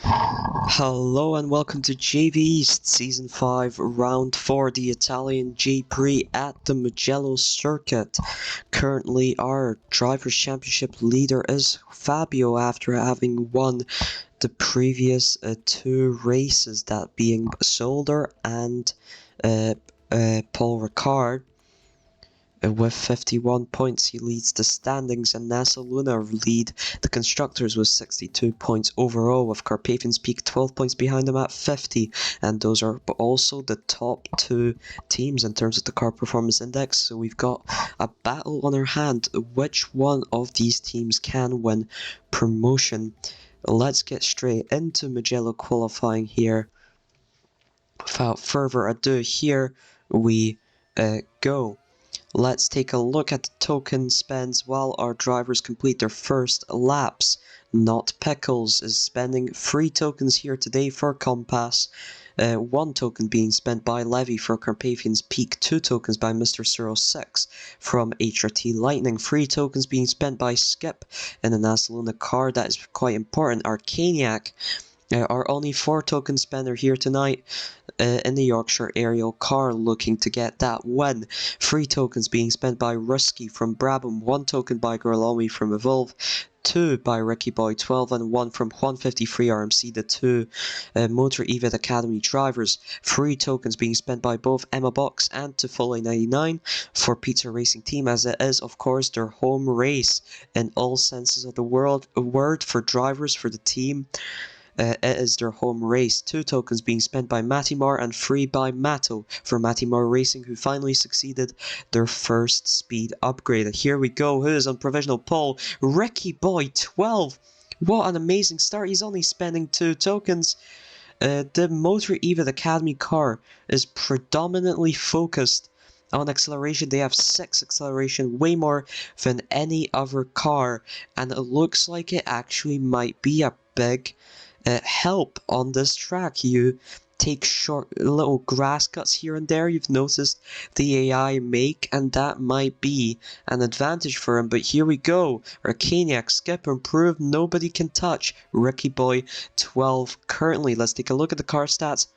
Hello and welcome to JV East Season 5 Round 4, the Italian J-Prix at the Mugello circuit. Currently our Drivers' Championship leader is Fabio after having won the previous two races, that being Solder and Paul Ricard. With 51 points, he leads the standings, and NASA Luna lead the constructors with 62 points overall, with Carpathians Peak 12 points behind them at 50, and those are also the top two teams in terms of the car performance index. So we've got a battle on our hand. Which one of these teams can win promotion? Let's get straight into Mugello qualifying here. Without further ado, here we go. Let's take a look at the token spends while our drivers complete their first laps. Not Pickles is spending 3 tokens here today for Compass. 1 token being spent by Levy for Carpathians Peak, 2 tokens by Mr. 06 from HRT Lightning, 3 tokens being spent by Skip in the NASA Luna car. That is quite important. Arcaniac, our only 4 token spender here tonight in the Yorkshire Aerial car, looking to get that win. 3 tokens being spent by Rusky from Brabham, 1 token by Gorlomi from Evolve, 2 by Ricky Boy 12, and 1 from 153 RMC, the 2 Motor Evid Academy drivers. 3 tokens being spent by both Emma Box and Tifole 99 for Pizza Racing Team, as it is of course their home race in all senses of the word for drivers, for the team. It is their home race. 2 tokens being spent by Matimar and 3 by Matto for Matimar Racing, who finally succeeded their first speed upgrade. Here we go. Who is on provisional pole? Ricky Boy 12. What an amazing start. He's only spending 2 tokens. The Motor Evid Academy car is predominantly focused on acceleration. They have 6 acceleration, way more than any other car, and it looks like it actually might be a big help on this track. You take short little grass cuts here and there, you've noticed the AI make, and that might be an advantage for him. But here we go. Arcaniac, Skip, improved, nobody can touch Ricky Boy 12 currently. Let's take a look at the car stats.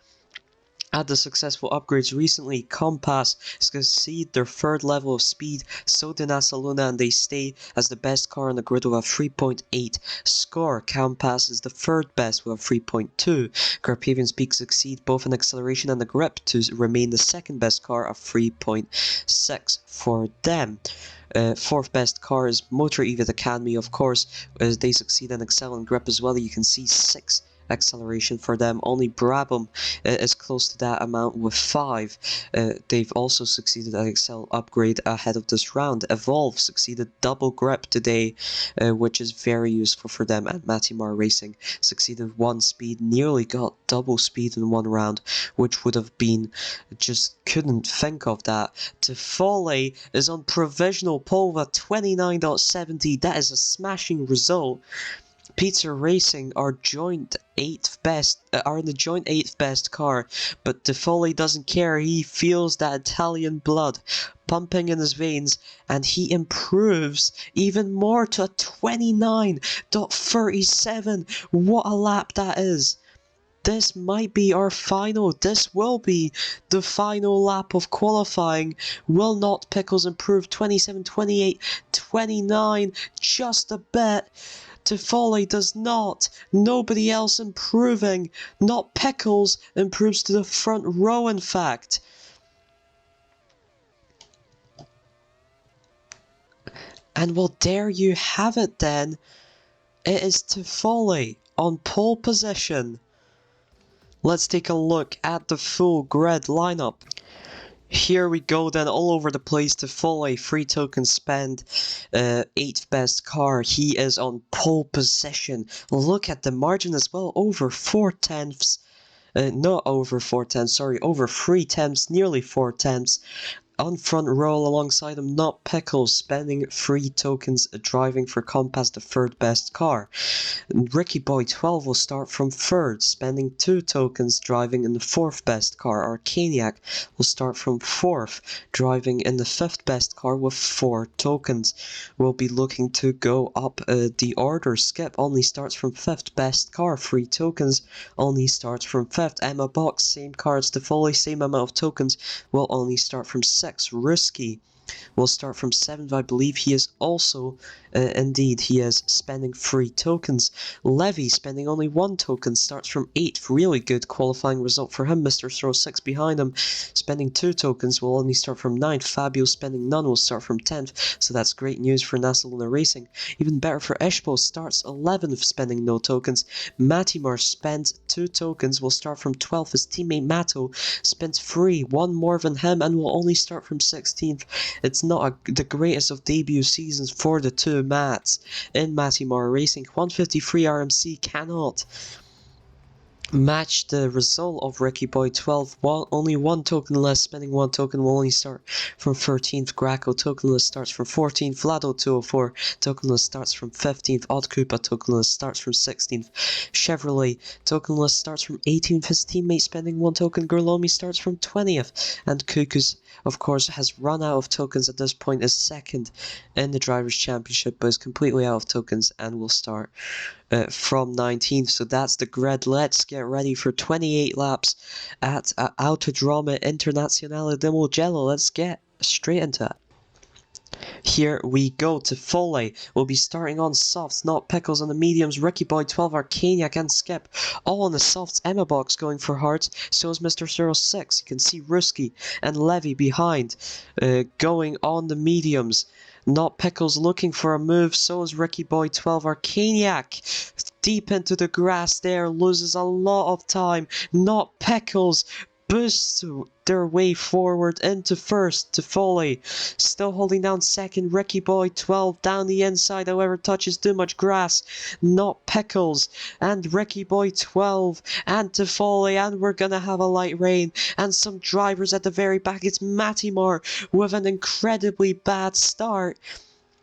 At the successful upgrades recently, Compass succeed their 3rd level of speed, so did NASA Luna, and they stay as the best car on the grid with a 3.8 score. Compass is the 3rd best with a 3.2. Carpathians Peak succeed both in acceleration and the grip to remain the 2nd best car of 3.6 for them. 4th best car is Motor Evid Academy, of course, as they succeed and excel in grip as well. You can see 6 acceleration for them. Only Brabham is close to that amount with 5. They've also succeeded at Excel upgrade ahead of this round. Evolve succeeded double grip today, which is very useful for them. And Matimar Racing succeeded 1 speed, nearly got double speed in 1 round, which would have been, just couldn't think of that. Tifole is on provisional pole with 29.70. That is a smashing result. Pizza Racing are joint 8th best, are in the joint 8th best car, but Tifole doesn't care. He feels that Italian blood pumping in his veins, and he improves even more to a 29.37. What a lap that is. This might be our final. This will be the final lap of qualifying. Will not Pickles improve? 27, 28, 29, just a bit. Tifole does not. Nobody else improving. Not Pickles improves to the front row, in fact. And well, there you have it then. It is Tifole on pole position. Let's take a look at the full grid lineup. Here we go then, all over the place. Tifole, 3 tokens spend, 8th best car. He is on pole position. Look at the margin as well, over 4 tenths. Not over 4 tenths, sorry, over 3 tenths, nearly 4 tenths. on front row alongside him, Not Pickles, spending 3 tokens driving for Compass, the 3rd best car. Ricky Boy 12 will start from 3rd, spending 2 tokens driving in the 4th best car. Arcaniac will start from 4th, driving in the 5th best car with 4 tokens. We'll be looking to go up the order. Skip only starts from 5th best car, 3 tokens, only starts from 5th. Emma Box, same cards to Foley, same amount of tokens, will only start from 6th. Risky will start from 7th. I believe he is also, indeed, he is spending 3 tokens. Levy, spending only 1 token, starts from 8th. Really good qualifying result for him. Mr. Throw 6 behind him, spending 2 tokens, will only start from 9th. Fabio, spending none, will start from 10th. So that's great news for Nasaluna Racing. Even better for Ishpo, starts 11th, spending no tokens. Matimar spends 2 tokens, will start from 12th. His teammate Mato spends 3, 1 more than him, and will only start from 16th. It's not the greatest of debut seasons for the 2 Mats in Matimar Racing. 153 RMC cannot match the result of Ricky Boy 12. Only 1 token less, spending 1 token, will only start from 13th. Graco, tokenless, starts from 14th. Vlado 204, tokenless, starts from 15th. Odd Koopa, tokenless, starts from 16th. Chevrolet, tokenless, starts from 18th. His teammate spending 1 token. Gurlomi starts from 20th. And Cuckoo's, of course, has run out of tokens at this point, is 2nd in the Drivers' Championship, but is completely out of tokens and will start from 19th. So that's the grid. Let's get ready for 28 laps at Autodromo Internazionale di Mugello. Let's get straight into it. Here we go. To Foley, we'll be starting on softs, Not Pickles on the mediums, Ricky Boy 12, Arcaniac and Skip all on the softs. Emma Box going for hards, so is Mr. 06. You can see Ruski and Levy behind, going on the mediums. Not Pickles looking for a move, so is Ricky Boy 12. Arcaniac deep into the grass there, loses a lot of time. Not Pickles boosts their way forward into 1st to Foley. Still holding down 2nd, Ricky Boy 12 down the inside, however touches too much grass. Not Pickles and Ricky Boy 12 and to Foley, and we're gonna have a light rain and some drivers at the very back. It's Matimar with an incredibly bad start.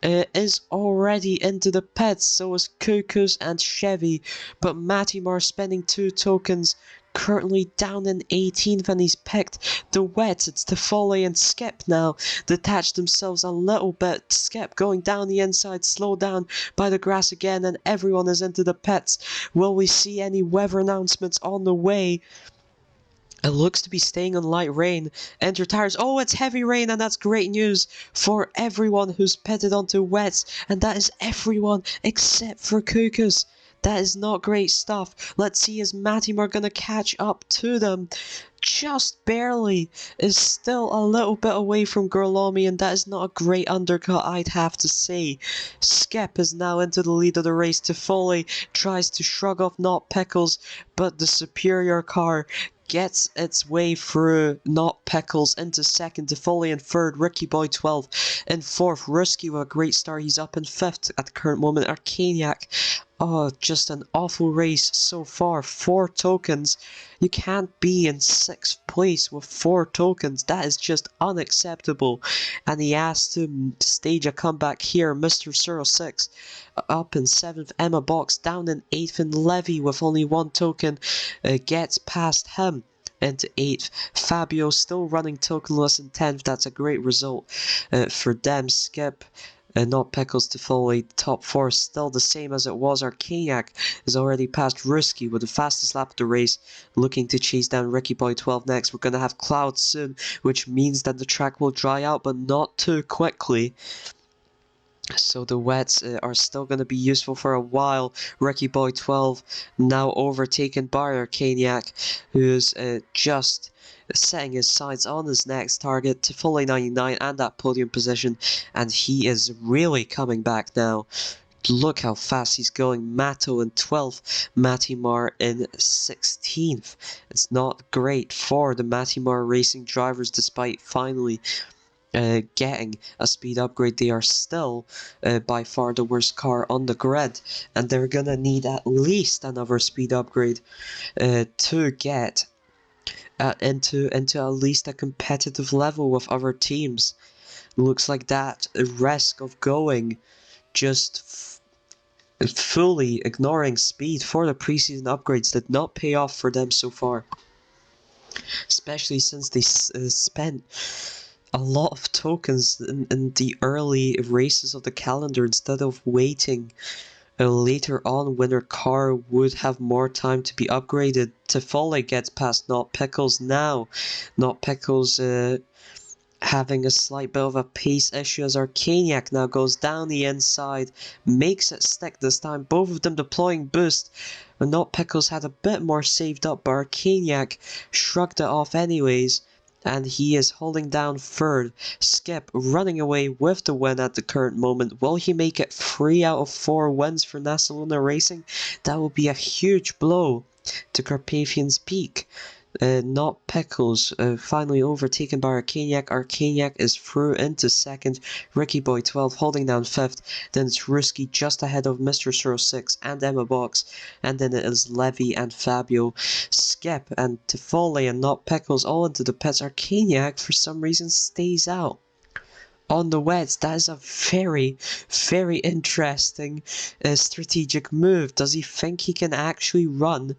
Is already into the pits, so is Cuckoos and Chevy, but Matimar spending 2 tokens, currently down in 18th, and he's picked the wet. It's to Foley and Skip now, detached themselves a little bit. Skip going down the inside, slowed down by the grass again, and everyone is into the pits. Will we see any weather announcements on the way? It looks to be staying on light rain. Enter tires. Oh, it's heavy rain, and that's great news for everyone who's pitted onto wets. And that is everyone except for Cuckoos. That is not great stuff. Let's see, is Matimar going to catch up to them? Just barely. Is still a little bit away from Gurlomi, and that is not a great undercut, I'd have to say. Skip is now into the lead of the race. To Foley tries to shrug off Not Pickles, but the superior car gets its way through Not Pickles into 2nd, to Foley in 3rd, Ricky Boy 12 in 4th, Rusky with a great start, he's up in 5th at the current moment. Arcaniac, oh, just an awful race so far. 4 tokens. You can't be in 6th place with 4 tokens. That is just unacceptable. And he has to stage a comeback here. Mr. 06 up in 7th. Emma Box down in 8th. And Levy with only 1 token gets past him into 8th. Fabio still running tokenless in 10th. That's a great result for them. Skip, Not Pickles to Foley. Top 4 still the same as it was. Arcaniac is already past Ruski with the fastest lap of the race, looking to chase down Ricky Boy 12 next. We're going to have clouds soon, which means that the track will dry out, but not too quickly. So the wets are still going to be useful for a while. Ricky Boy 12 now overtaken by Arcaniac, who's just setting his sights on his next target to Foley 99 and that podium position, and he is really coming back now. Look how fast he's going. Mato in 12th, Matimar in 16th. It's not great for the Matimar Racing drivers, despite finally getting a speed upgrade. They are still by far the worst car on the grid, and they're gonna need at least another speed upgrade to get into at least a competitive level with other teams. Looks like that risk of going just fully ignoring speed for the preseason upgrades did not pay off for them so far. Especially since they spent a lot of tokens in the early races of the calendar instead of waiting later on when their car would have more time to be upgraded. Tifole gets past Not Pickles now. Not Pickles having a slight bit of a pace issue as Arcaniac now goes down the inside, makes it stick this time, both of them deploying boost. Not Pickles had a bit more saved up, but Arcaniac shrugged it off anyways, and he is holding down third. Skip running away with the win at the current moment. Will he make it 3 out of 4 wins for Nasaluna Racing? That will be a huge blow to Carpathian's Peak. Not Pickles, finally overtaken by Arcaniac. Arcaniac is through into second. Ricky Boy 12 holding down fifth. Then it's Ruski just ahead of Mr. 06 and Emma Box. And then it is Levy and Fabio. Skip and Tifole and Not Pickles all into the pits. Arcaniac for some reason stays out on the wets. That is a very, very interesting strategic move. Does he think he can actually run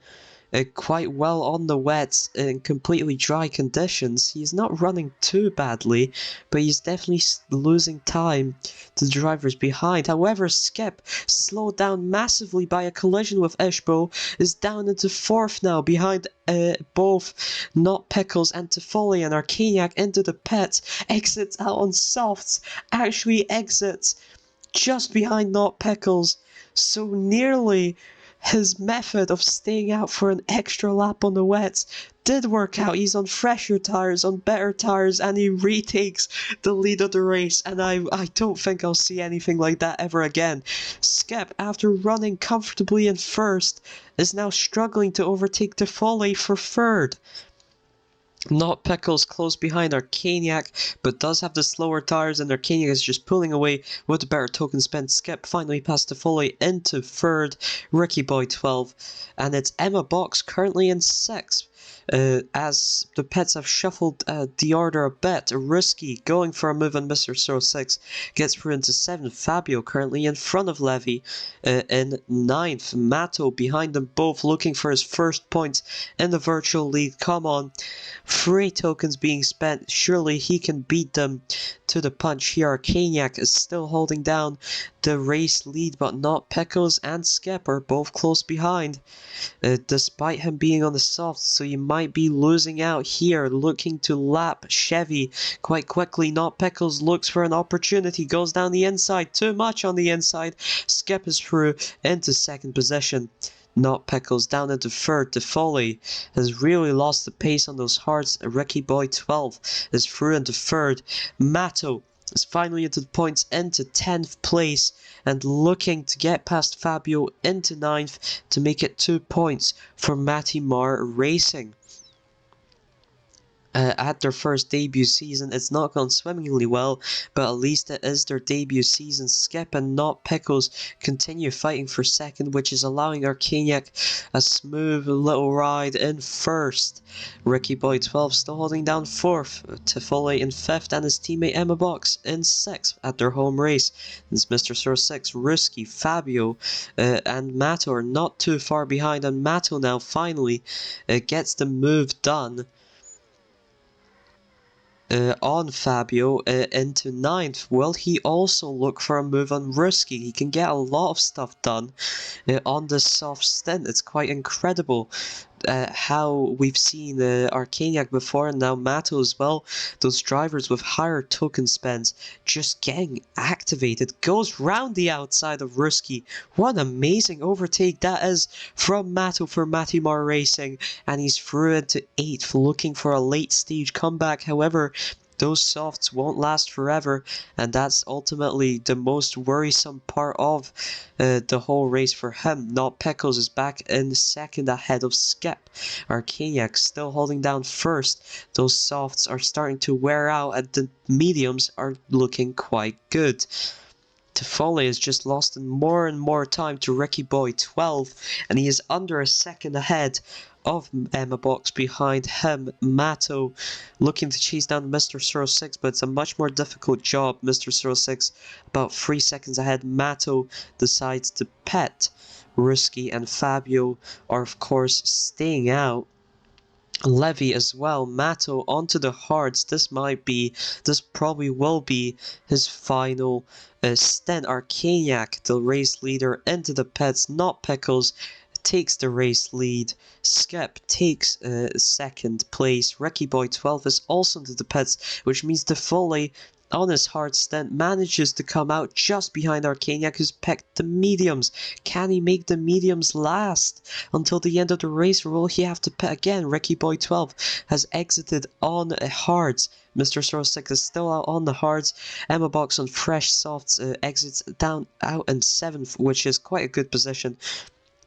quite well on the wets in completely dry conditions? He's not running too badly, but he's definitely losing time to the drivers behind. However, Skip, slowed down massively by a collision with Ishbo, is down into fourth now behind both Not Pickles and Tifole, and Arcaniac into the pits, exits out on softs, actually exits just behind Not Pickles, so nearly his method of staying out for an extra lap on the wets did work out. He's on fresher tires, on better tires, and he retakes the lead of the race, and I don't think I'll see anything like that ever again. Skip, after running comfortably in first, is now struggling to overtake Tifole for third. Not Pickles close behind Arcaniac, but does have the slower tires, and Arcaniac is just pulling away with the better token spent. Skip finally past Tifole into third, Ricky Boy 12, and it's Emma Box currently in sixth. As the pits have shuffled the order a bit, Ruski going for a move on Mr. 06 gets through into 7th. Fabio currently in front of Levy in 9th. Mato behind them both looking for his first points in the virtual lead. Come on, 3 tokens being spent. Surely he can beat them to the punch here. Arcaniac is still holding down the race lead, but Not Pickles and Skip are both close behind, despite him being on the soft, so you might be losing out here. Looking to lap Chevy quite quickly. Not Pickles looks for an opportunity, goes down the inside, too much on the inside. Skip is through into second position. Not Pickles down into third. Tifole has really lost the pace on those hards. Ricky Boy 12 is through into third. Mato is finally into the points into 10th place and looking to get past Fabio into 9th to make it 2 points for Matty Marr Racing. At their first debut season, it's not gone swimmingly well, but at least it is their debut season. Skip and Not Pickles continue fighting for second, which is allowing Arcaniac a smooth little ride in first. Ricky Boy 12 still holding down fourth, Tifole in fifth, and his teammate Emma Box in sixth at their home race. It's Mr. 06, Ruski, Fabio, and Mato are not too far behind, and Mato now finally gets the move done on Fabio into 9th. Will he also look for a move on Ruski? He can get a lot of stuff done on this soft stint. It's quite incredible how we've seen Arcaniac before and now Mato as well. Those drivers with higher token spends just getting activated. Goes round the outside of Ruski. What an amazing overtake that is from Mato for Matty Marr Racing. And he's through into 8th, looking for a late stage comeback. However, those softs won't last forever, and that's ultimately the most worrisome part of the whole race for him. Not Pickles is back in second ahead of Skip. Arcaniac still holding down first. Those softs are starting to wear out, and the mediums are looking quite good. Toffoli has just lost more and more time to Ricky Boy 12, and he is under a second ahead of Emma Box. Behind him, Mato looking to chase down Mr. 06, but it's a much more difficult job. Mr. 06 about 3 seconds ahead. Mato decides to pet. Risky and Fabio are of course staying out. Levy as well. Mato onto the hards. This probably will be his final stint. Arcaniac, the race leader, into the pits. Not Pickles takes the race lead. Skip takes second place. Ricky Boy 12 is also into the pits, which means the Foley on his hard stint manages to come out just behind Arcaniac, who's picked the mediums. Can he make the mediums last until the end of the race, or will he have to pit again? Ricky Boy 12 has exited on hards. Mr. 06 is still out on the hards. Emma Box on fresh softs exits out in 7th, which is quite a good position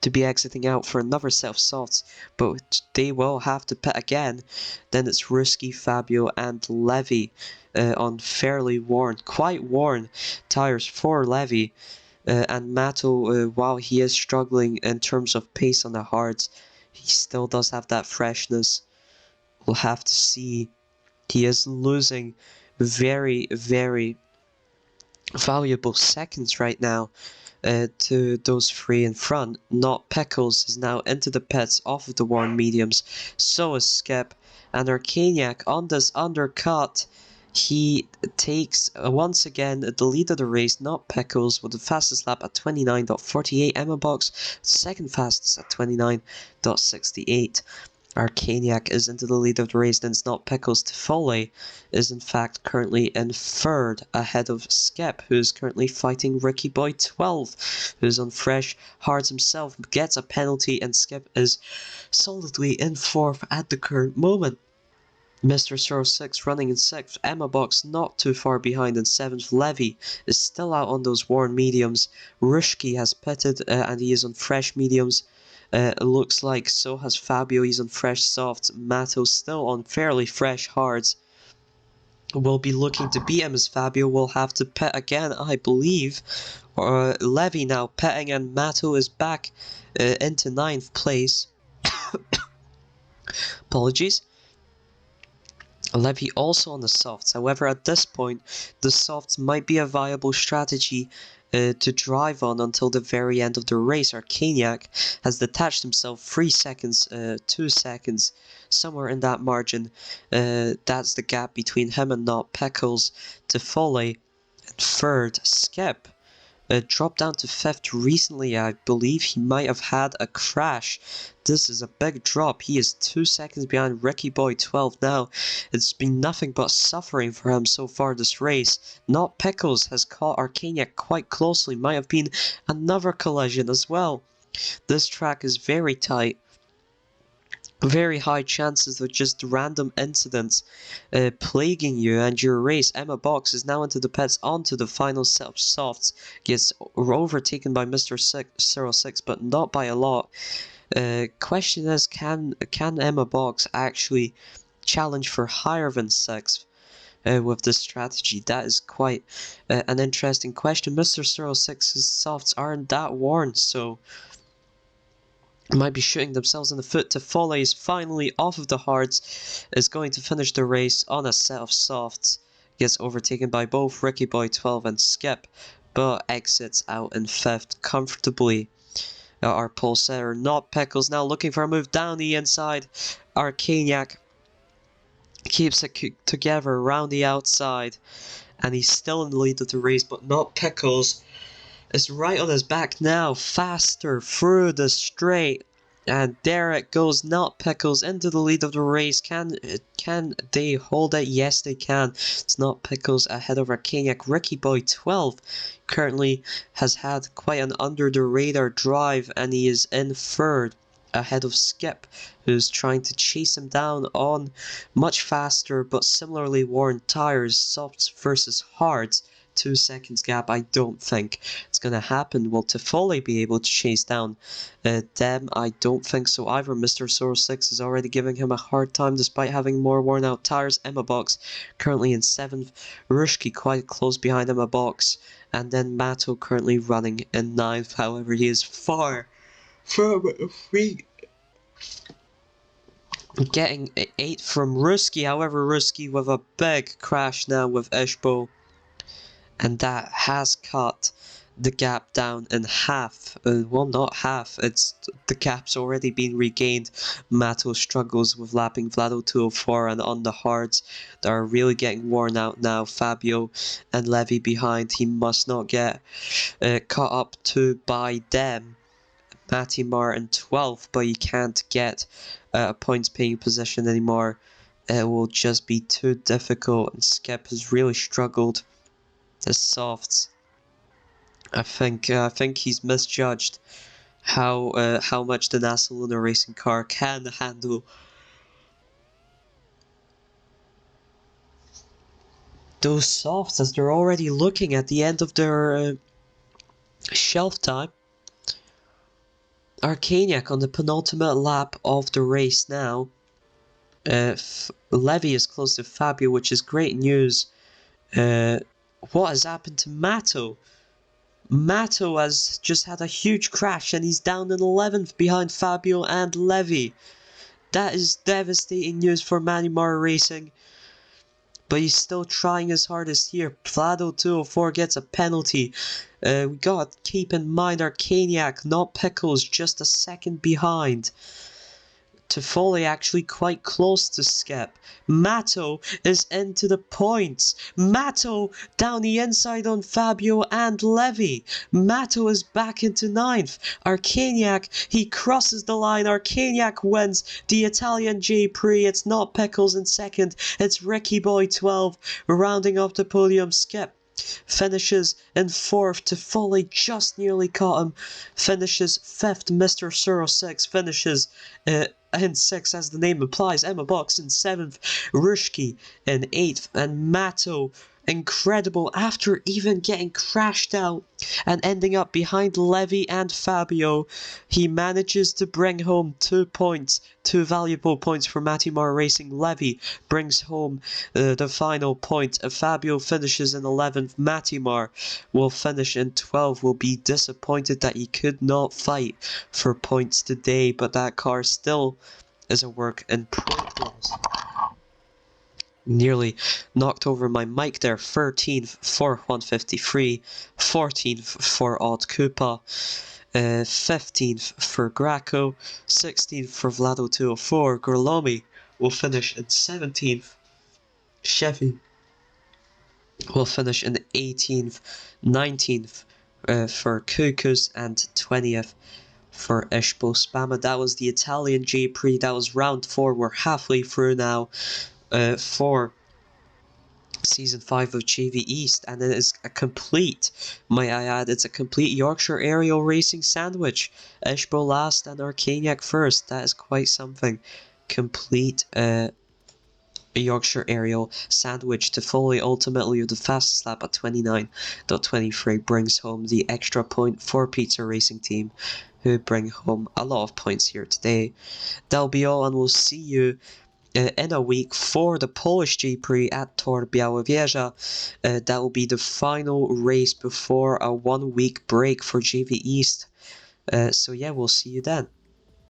to be exiting out for another set of softs, but they will have to pit again. Then it's Risky, Fabio, and Levy on fairly worn, quite worn tires for Levy. And Mato, while he is struggling in terms of pace on the hards, he still does have that freshness. We'll have to see. He is losing very, very valuable seconds right now to those three in front. Not Pickles is now into the pits off of the worn mediums. So is Skip. And Arcaniac on this undercut. He takes once again the lead of the race. Not Pickles with the fastest lap at 29.48. Emma Box second fastest at 29.68. Arcaniac is into the lead of the race, then it's Not Pickles. Toffoli is in fact currently in third, ahead of Skip, who is currently fighting Ricky Boy 12, who's on fresh hards himself, gets a penalty, and Skip is solidly in fourth at the current moment. Mr. 06 running in 6th, Emma Box not too far behind in 7th, Levy is still out on those worn mediums, Rushki has pitted and he is on fresh mediums. It looks like so has Fabio, he's on fresh softs. Mato still on fairly fresh hards. Will be looking to beat him as Fabio will have to pit again, I believe. Levy now pitting, and Mato is back into 9th place. Apologies. Levy also on the softs. However, at this point, the softs might be a viable strategy to drive on until the very end of the race. Arcaniac has detached himself 3 seconds, 2 seconds, somewhere in that margin. That's the gap between him and Not Pickles. Toffoli in third. Skip dropped down to 5th recently. I believe he might have had a crash. This is a big drop. He is 2 seconds behind Ricky Boy 12 now. It's been nothing but suffering for him so far this race. Not Pickles has caught Arcaniac quite closely. Might have been another collision as well. This track is very tight. Very high chances of just random incidents plaguing you and your race. Emma Box is now into the pits onto the final set of softs. Gets overtaken by Mr. 06, but not by a lot. Question is, can Emma Box actually challenge for higher than 6th with this strategy? That is quite an interesting question. Mr. 06's softs aren't that worn, so might be shooting themselves in the foot. Toffoli is finally off of the hards, is going to finish the race on a set of softs. Gets overtaken by both Ricky Boy 12 and Skip, but exits out in 5th comfortably. Our pole setter, Not Pickles, now looking for a move down the inside. Arcaniac keeps it together around the outside, and he's still in the lead of the race, but Not Pickles is right on his back now, faster through the straight, and there it goes. Not Pickles into the lead of the race. Can they hold it? Yes, they can. It's Not Pickles ahead of Arcaniac. Ricky Boy 12 currently has had quite an under the radar drive, and he is in third ahead of Skip, who's trying to chase him down on much faster but similarly worn tires, softs versus hards, 2 seconds gap. I don't think it's going to happen. Will Toffoli be able to chase down Dem? I don't think so either. Mr. Soro 6 is already giving him a hard time despite having more worn out tires. Emma Box currently in 7th. Rushki quite close behind Emma Box. And then Mato currently running in 9th. However, he is far from free. Getting 8 from Ruski. However, Ruski with a big crash now with Ishbo. And that has cut the gap down in half. Well, not half. The gap's already been regained. Mato struggles with lapping Vlado 204, and on the hards that are really getting worn out now. Fabio and Levy behind. He must not get caught up to by them. Matty Martin 12th, but he can't get a points paying position anymore. It will just be too difficult, and Skip has really struggled. The softs. I think he's misjudged how much the NASA Lunar Racing car can handle. Those softs, as they're already looking at the end of their shelf time. Arcaniac on the penultimate lap of the race now. Levy is close to Fabio, which is great news. What has happened to Mato? Mato has just had a huge crash and he's down in 11th behind Fabio and Levy. That is devastating news for Manimar Racing. But he's still trying his hardest here. Vlado 204 gets a penalty. We gotta keep in mind Arcaniac, not Pickles, just a second behind. Toffoli actually quite close to Skip. Mato is into the points. Mato down the inside on Fabio and Levy. Mato is back into 9th. Arcaniac, he crosses the line. Arcaniac wins the Italian J-Prix. It's not Pickles in 2nd. It's Ricky Boy 12 rounding off the podium. Skip finishes in 4th. Toffoli just nearly caught him. Finishes 5th. Mr. Suro 6 finishes in 6th, as the name implies. Emma Box in 7th. Rushki in 8th. And Mato, incredible, after even getting crashed out and ending up behind Levy and Fabio, he manages to bring home 2 points, 2 valuable points for Matimar Racing. Levy brings home the final point. Fabio finishes in 11th. Matimar will finish in 12th. Will be disappointed that he could not fight for points today, but that car still is a work in progress. Nearly knocked over my mic there. 13th for 153, 14th for Odd Koopa, 15th for Graco, 16th for Vlado 204. Gorlomi will finish in 17th. Chevy will finish in 18th, 19th for Kukus, and 20th for Ishbo Spama. That was the Italian J-Prix. That was round 4. We're halfway through now. For Season 5 of JV East, and it is a complete, might I add, it's a complete Yorkshire aerial racing sandwich. Ishbo last and Arcaniac first. That is quite something. Complete Yorkshire aerial sandwich. Toffoli ultimately with the fastest lap at 29.23 brings home the extra point for Pizza Racing Team, who bring home a lot of points here today. That'll be all, and we'll see you in a week for the Polish J-Prix at Tor Białowieża. That will be the final race before a 1 week break for JV East. So yeah, we'll see you then.